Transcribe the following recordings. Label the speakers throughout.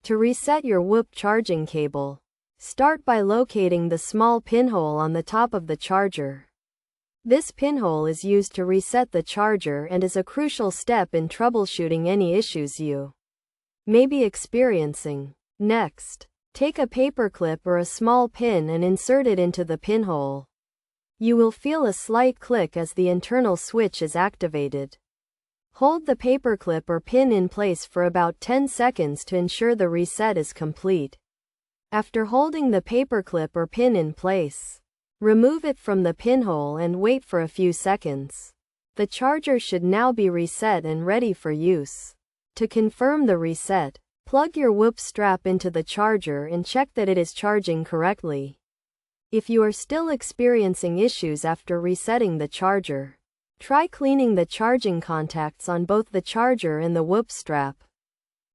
Speaker 1: To reset your Whoop charging cable, start by locating the small pinhole on the top of the charger. This pinhole is used to reset the charger and is a crucial step in troubleshooting any issues you may be experiencing. Next, take a paperclip or a small pin and insert it into the pinhole. You will feel a slight click as the internal switch is activated. Hold the paperclip or pin in place for about 10 seconds to ensure the reset is complete. After holding the paperclip or pin in place, remove it from the pinhole and wait for a few seconds. The charger should now be reset and ready for use. To confirm the reset, plug your Whoop strap into the charger and check that it is charging correctly. If you are still experiencing issues after resetting the charger, try cleaning the charging contacts on both the charger and the Whoop strap.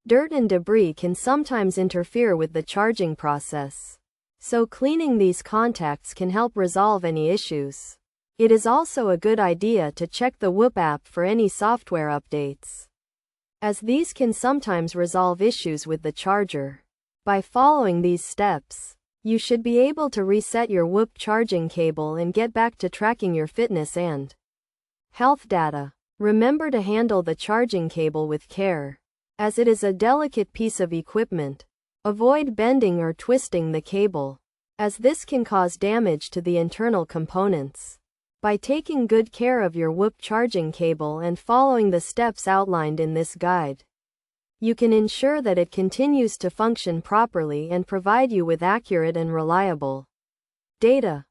Speaker 1: Dirt and debris can sometimes interfere with the charging process, so cleaning these contacts can help resolve any issues. It is also a good idea to check the Whoop app for any software updates, as these can sometimes resolve issues with the charger. By following these steps, you should be able to reset your Whoop charging cable and get back to tracking your fitness and health data. Remember to handle the charging cable with care, as it is a delicate piece of equipment. Avoid bending or twisting the cable, as this can cause damage to the internal components. By taking good care of your Whoop charging cable and following the steps outlined in this guide, you can ensure that it continues to function properly and provide you with accurate and reliable data.